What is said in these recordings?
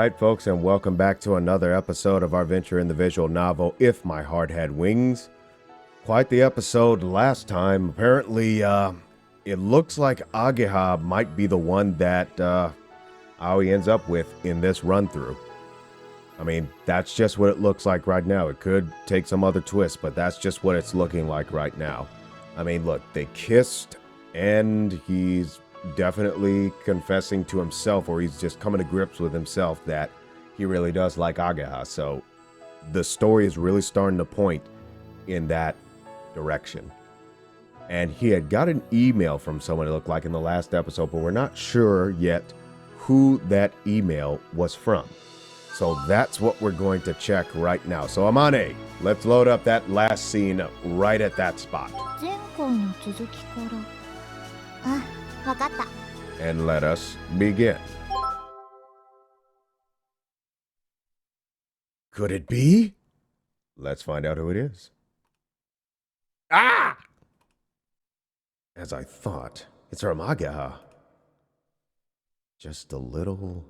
right, folks, and welcome back to another episode of our venture in the visual novel, If My Heart Had Wings. Quite the episode last time. Apparently, it looks like Ageha might be the one that Aoi ends up with in this run-through. I mean, that's just what it looks like right now. It could take some other twist, but that's just what it's looking like right now. I mean, look, they kissed, and he's definitely confessing to himself, or he's just coming to grips with himself that he really does like Ageha. So the story is really starting to point in that direction. And he had got an email from someone, it looked like, in the last episode, but we're not sure yet who that email was from. So that's what we're going to check right now. So Amane, let's load up that last scene right at that spot. And let us begin. Could it be? Let's find out who it is. Ah! As I thought, it's from Ageha. Just a little...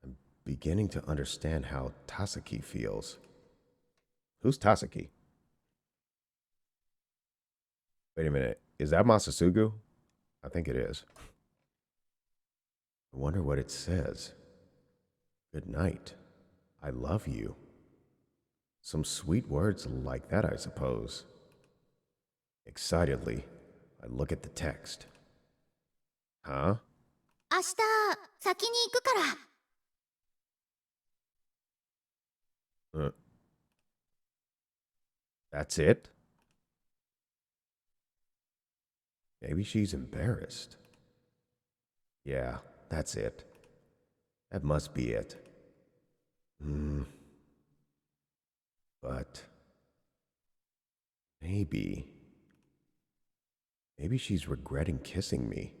I'm beginning to understand how Tasaki feels. Who's Tasaki? Wait a minute, is that Masasugu? I think it is. I wonder what it says. Good night. I love you. Some sweet words like that, I suppose. Excitedly, I look at the text. Huh? That's it? Maybe she's embarrassed. Yeah, that's it. That must be it. But... Maybe she's regretting kissing me.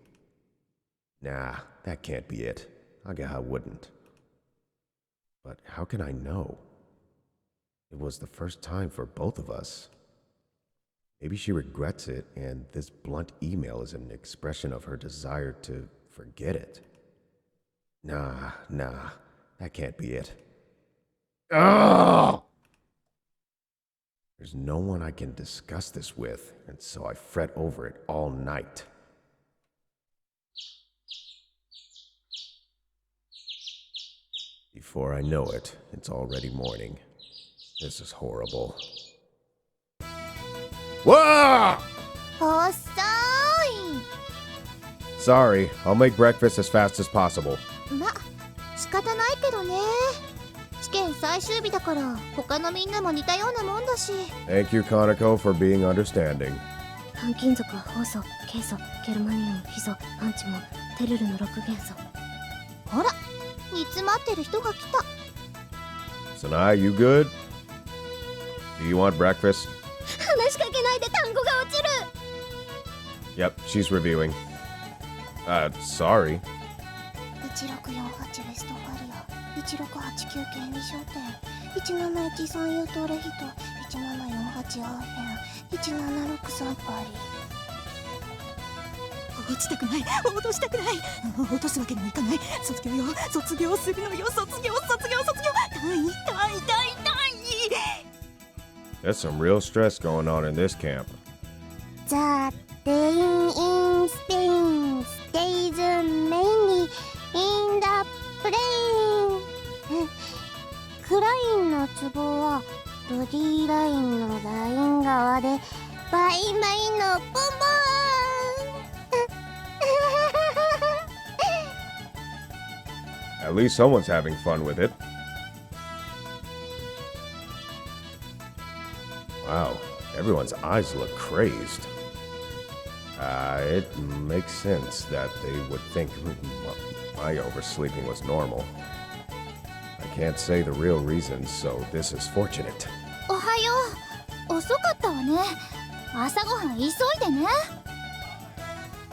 Nah, that can't be it. Ageha wouldn't. But how can I know? It was the first time for both of us. Maybe she regrets it, and this blunt email is an expression of her desire to forget it. Nah, that can't be it. Oh! There's no one I can discuss this with, and so I fret over it all night. Before I know it, it's already morning. This is horrible. Whoa! Sorry, I'll make breakfast as fast as possible. Thank you, Kaneko, for being understanding. Sanai, you good? Do you want breakfast? Yep, she's reviewing. Sorry. There's some real stress going on in this camp. The rain in Spain stays mainly in the plain. クラインのツボはボディラインのライン側でバイマイのボンボン。At least someone's having fun with it. Wow, everyone's eyes look crazed. It makes sense that they would think my oversleeping was normal. I can't say the real reason, so this is fortunate. おはよう。遅かったわね。朝ごはん急いでね。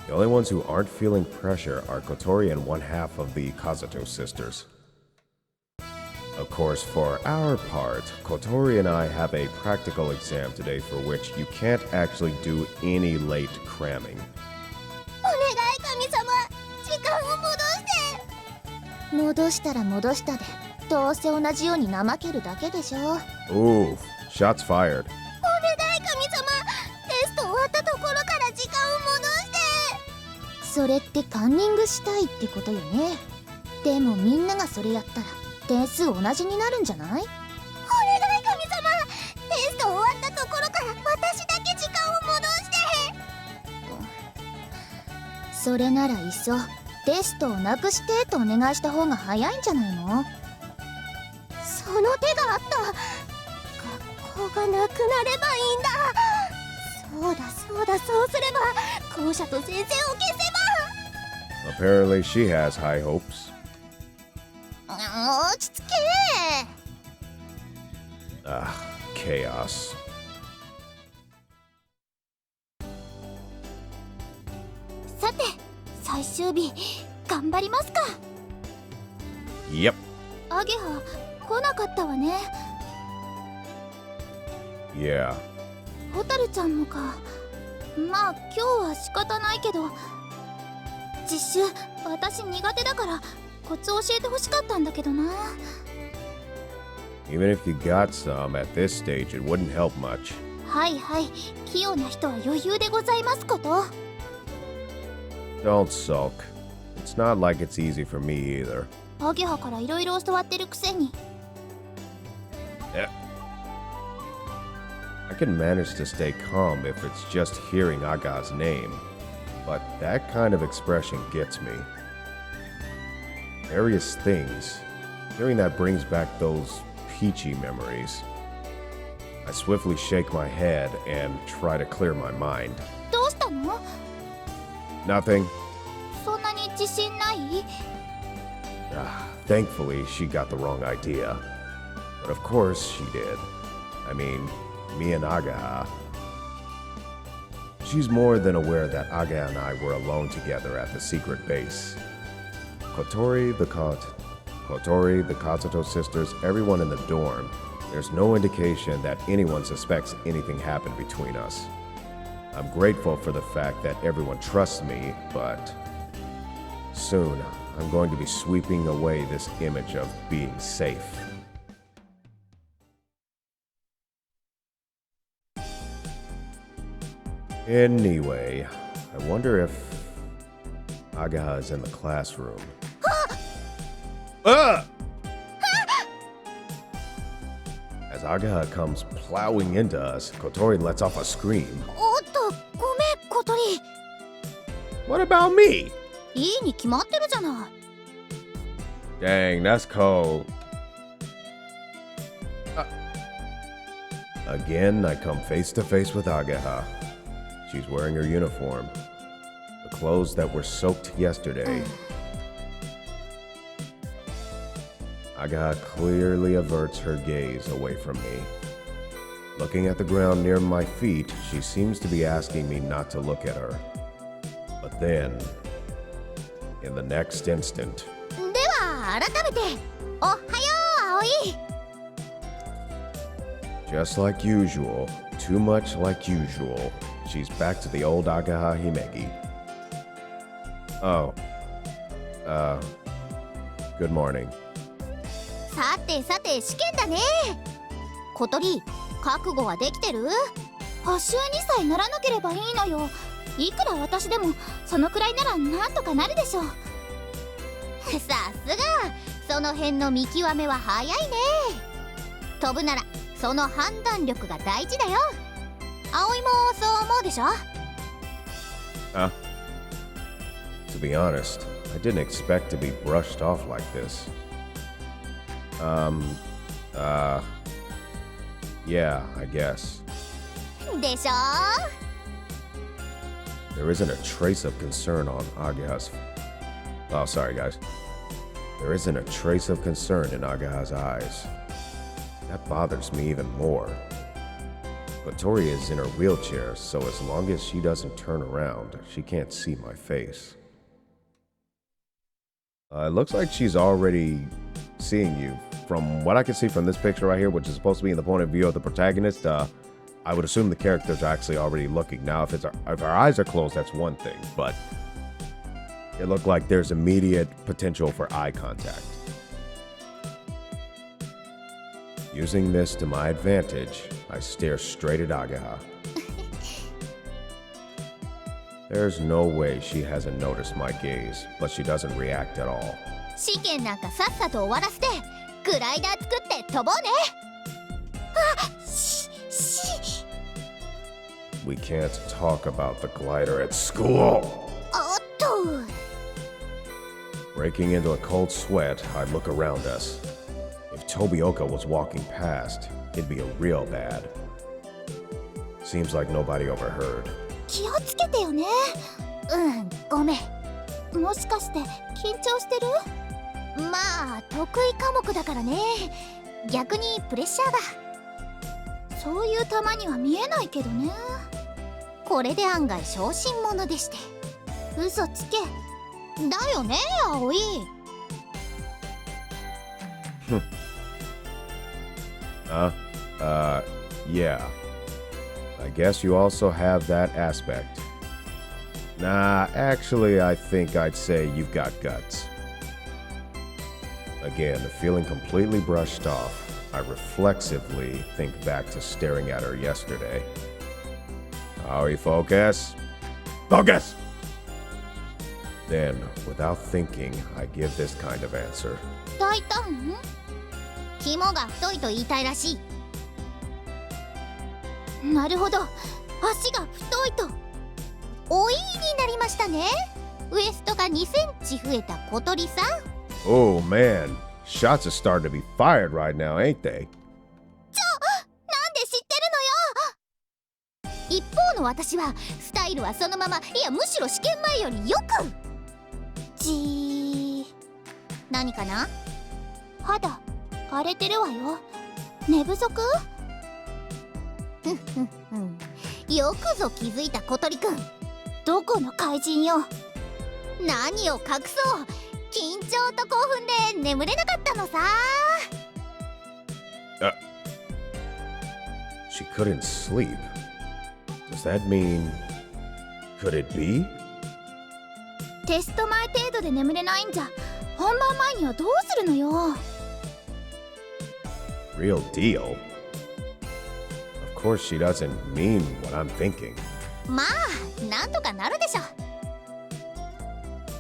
The only ones who aren't feeling pressure are Kotori and one half of the Kazuto sisters. Of course, for our part, Kotori and I have a practical exam today for which you can't actually do any late cramming. 戻したら戻したで、どうせ同じように怠けるだけでしょ。Ooh, shots fired. お願い神様、テスト終わったところから時間を戻して。それってカンニングしたいってことよね。でもみんながそれやったら点数同じになるんじゃない？お願い神様、テスト終わったところから私だけ時間を戻して。それならいっそテストをなくしてとお願いした方が早いんじゃないの？その手があった。学校がなくなればいいんだ。そうだそうだ、そうすれば校舎と先生を消せば。 Apparently she has high hopes. 落ち着け。Chaos. さて、最終日頑張りますか。 Yep. アゲハ来なかったわね。 Yeah. ホタルちゃんもか。まあ今日は仕方ないけど、実習私苦手だからコツ教えてほしかったんだけどな。 Even if you got some at this stage, it wouldn't help much. はいはい、器用な人は余裕でございますこと。 Don't sulk. It's not like it's easy for me either. アゲハからいろいろ教わってるくせに。 I can manage to stay calm if it's just hearing Aga's name, but that kind of expression gets me. Various things. Hearing that brings back those peachy memories. I swiftly shake my head and try to clear my mind. どうしたの？ Nothing. そんなに自信ない？ Thankfully, she got the wrong idea. But of course she did. I mean, me and Aga. She's more than aware that Aga and I were alone together at the secret base. Kotori, the Katsuto sisters, everyone in the dorm. There's no indication that anyone suspects anything happened between us. I'm grateful for the fact that everyone trusts me, but soon I'm going to be sweeping away this image of being safe. Anyway, I wonder if Aga is in the classroom. As Aga comes plowing into us, Kotori lets off a scream. おっと、ごめん小鳥。 What about me? いいに決まってるじゃない。 Dang, that's cold. Again, I come face to face with Agaha. She's wearing her uniform. The clothes that were soaked yesterday. Agaha clearly averts her gaze away from me. Looking at the ground near my feet, she seems to be asking me not to look at her. But then, in the next instant... では改めておはよう葵。 Just like usual, too much like usual, she's back to the old Agaha Himegi. Oh. Good morning. さてさて試験だね。小鳥、覚悟はできてる？発習にさえならなければいいのよ。いくら私でもそのくらいならなんとかなるでしょう。さすが、その辺の見極めは早いね。飛ぶならその判断力が大事だよ。葵もそう思うでしょ？ Huh? To be honest, I didn't expect to be brushed off like this. Yeah, I guess. でしょ？ There isn't a trace of concern on Agaha's... Oh, sorry, guys. There isn't a trace of concern in Agaha's eyes. That bothers me even more. Kotori is in her wheelchair, so as long as she doesn't turn around, she can't see my face. It looks like she's already seeing you. From what I can see from this picture right here, which is supposed to be in the point of view of the protagonist, I would assume the characters are actually already looking. Now, if our eyes are closed, that's one thing, but It looked like there's immediate potential for eye contact. Using this to my advantage, I stare straight at Ageha. There's no way she hasn't noticed my gaze, but she doesn't react at all. 試験なんかさっさと終わらせてグライダー作って飛ぼうね。We can't talk about the glider at school. おっと。 Breaking into a cold sweat, I look around us. If Tobioka was walking past, it'd be a real bad. Seems like nobody overheard. 気をつけてよね。ごめん。もしかして緊張してる？まあ得意科目だからね。逆にプレッシャーだ。そういう球には見えないけどね。これで案外小心者でして。嘘つけ。だよね、葵。Yeah. I guess you also have that aspect. Nah, actually, I think I'd say you've got guts. Again, feeling completely brushed off, I reflexively think back to staring at her yesterday. Aoi, focus. Focus! Then, without thinking, I give this kind of answer. 大胆？肝が太いと言いたいらしい。なるほど、足が太いと。おいになりましたね。ウエストが2センチ増えた小鳥さん。Oh man, shots are starting to be fired right now, ain't they? なんで知ってるのよ。一方の私はスタイルはそのまま、いやむしろ試験前よりよく。何かな？肌荒れてるわよ。寝不足？よくぞ気づいた小鳥くん。どこの怪人よ。何を隠そう、緊張と興奮で眠れなかったのさ。She couldn't sleep. Does that mean... Could it be? テスト前程度で眠れないんじゃ本番前にはどうするのよ。Real deal? Of course she doesn't mean what I'm thinking. まあ、なんとかなるでしょ。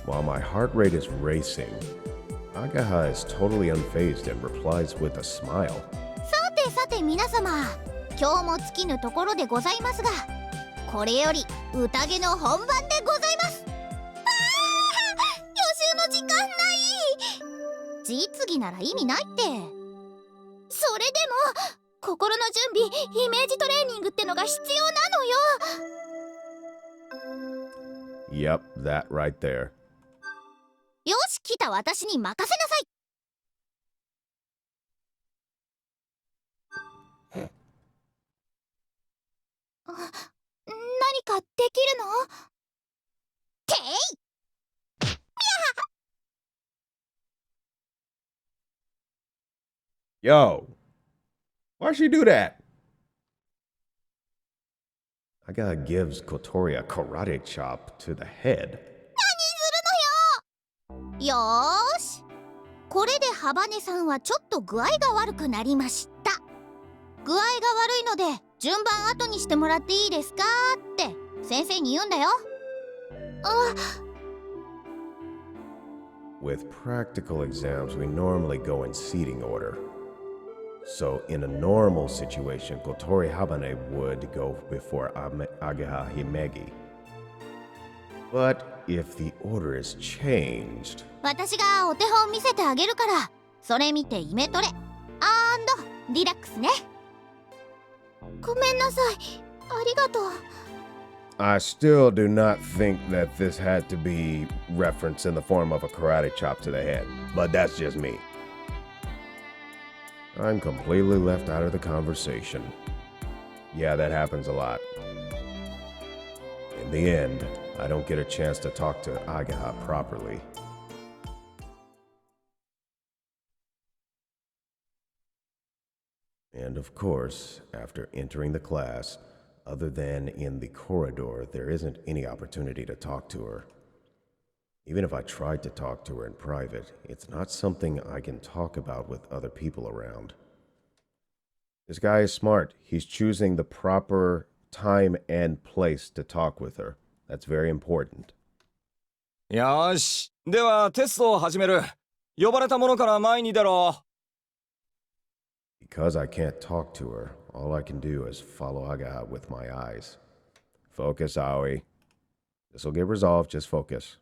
While my heart rate is racing, Ageha is totally unfazed and replies with a smile. さてさて皆様、今日も尽きぬところでございますが、これより宴の本番でございます。予習の時間ない。実技なら意味ないって。それでも心の準備、イメージトレーニングってのが必要なのよ。Yep, that right there. よし、来た私に任せなさい。何かできるの？てい！ Yo! Why'd she do that? Ageha gives Kotori a karate chop to the head. よーし、これでハバネさんはちょっと具合が悪くなりました。具合が悪いので順番後にしてもらっていいですかって先生に言うんだよ。With practical exams, we normally go in seating order. So in a normal situation, Kotori Habane would go before Ageha Himegi. But if the order is changed... 私がお手本見せてあげるから、それ見てイメトレ&リラックスね。ごめんなさい。ありがとう。I still do not think that this had to be referenced in the form of a karate chop to the head, but that's just me. I'm completely left out of the conversation. Yeah, that happens a lot. In the end, I don't get a chance to talk to Ageha properly. And of course, after entering the class, other than in the corridor, there isn't any opportunity to talk to her. Even if I tried to talk to her in private, it's not something I can talk about with other people around. This guy is smart. He's choosing the proper time and place to talk with her. That's very important. よーし。では、テストを始める。呼ばれたものから前に出ろ。Because I can't talk to her, all I can do is follow Agaha with my eyes. Focus, Aoi. This will get resolved, just focus.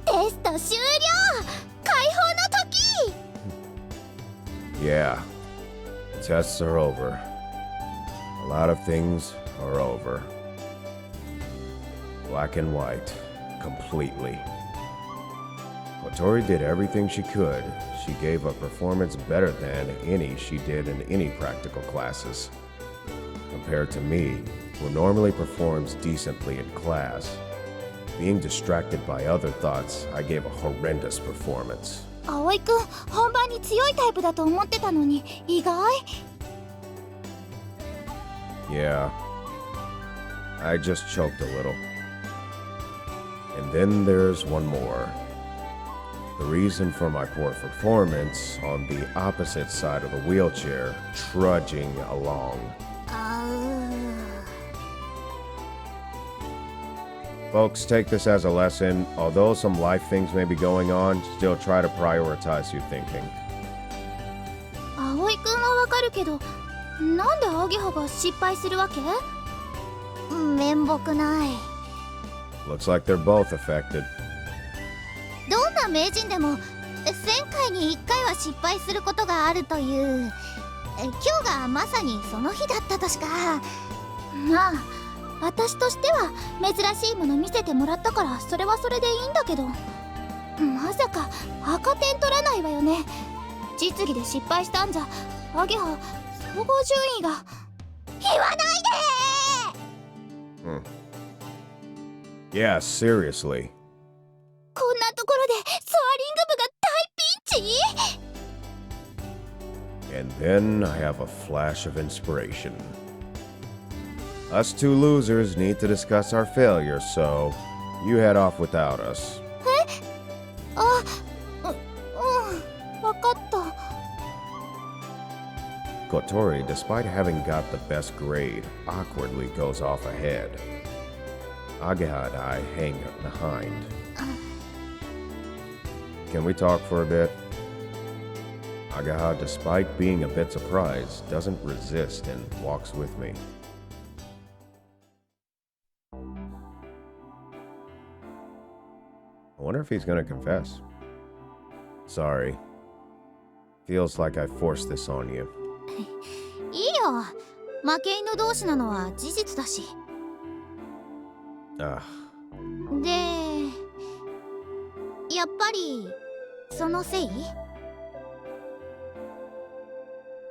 テスト終了。解放の時。Yeah, tests are over. A lot of things are over. Black and white, completely. Kotori did everything she could. She gave a performance better than any she did in any practical classes. Compared to me, who normally performs decently in class, being distracted by other thoughts, I gave a horrendous performance. 葵くん、本番に強いタイプだと思ってたのに、意外。Yeah, I just choked a little. And then there's one more. The reason for my poor performance on the opposite side of the wheelchair, trudging along. Folks, take this as a lesson. Although some life things may be going on, still try to prioritize your thinking. 葵くんはわかるけど、なんでアゲハが失敗するわけ？面目ない。Looks like they're both affected. どんな名人でも1000回に1回は失敗することがあるという。今日がまさにその日だったとしか。まあ私としては珍しいもの見せてもらったからそれはそれでいいんだけど、まさか赤点取らないわよね。実技で失敗したんじゃアゲハ総合順位が。言わないで。Yeah, seriously. こんなところでソアリング部が大ピンチ。 And then I have a flash of inspiration. Us two losers need to discuss our failures, so you head off without us. わかった。Kotori, despite having got the best grade, awkwardly goes off ahead. Agaha and I hang behind. Can we talk for a bit? Agaha, despite being a bit surprised, doesn't resist and walks with me. I wonder if he's gonna confess. Sorry. Feels like I forced this on you. いいよ。負け犬同士なのは事実だし。Ah, で、やっぱりそのせい？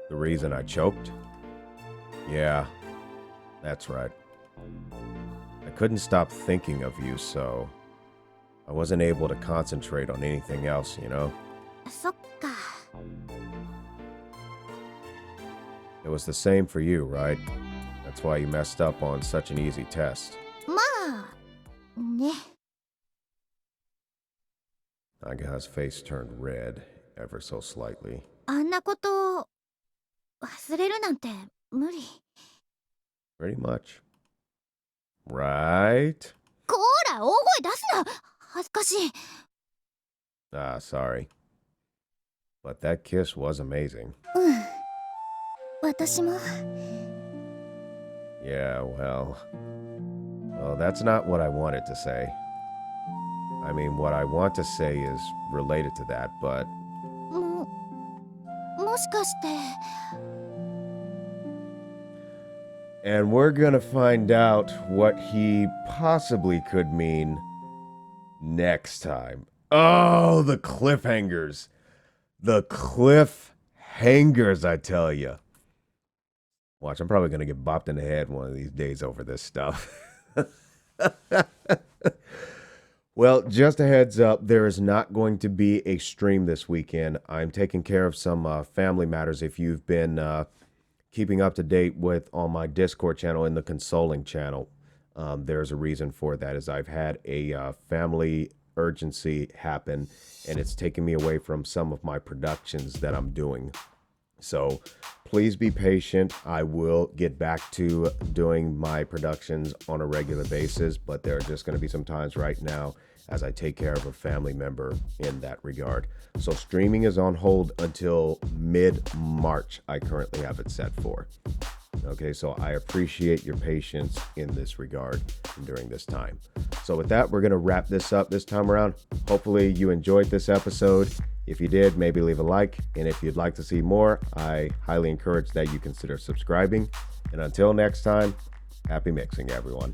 the reason I choked? Yeah, that's right. I couldn't stop thinking of you, so I wasn't able to concentrate on anything else, you know? そっか。It was the same for you, right? That's why you messed up on such an easy test. まあね。Agaha's face turned red, ever so slightly. あんなこと忘れるなんて無理。Pretty much. Right? こーら大声出すな。恥ずかしい。Ah, sorry. But that kiss was amazing. 私も。Yeah, well, that's not what I wanted to say. I mean, what I want to say is related to that, but もしかして。And we're gonna find out what he possibly could mean next time. Oh, the cliffhangers. The cliffhangers, I tell you. Watch, I'm probably gonna get bopped in the head one of these days over this stuff. Well, just a heads up, there is not going to be a stream this weekend. I'm taking care of some family matters. If you've been keeping up to date with on my Discord channel and the consoling channel. There's a reason for that, as I've had a family urgency happen, and it's taken me away from some of my productions that I'm doing. So please be patient. I will get back to doing my productions on a regular basis, but there are just going to be some times right now as I take care of a family member in that regard. So streaming is on hold until mid-March. I currently have it set for. Okay, so I appreciate your patience in this regard during this time. So with that, we're going to wrap this up this time around. Hopefully you enjoyed this episode. If you did, maybe leave a like. And if you'd like to see more, I highly encourage that you consider subscribing. And until next time, happy mixing, everyone.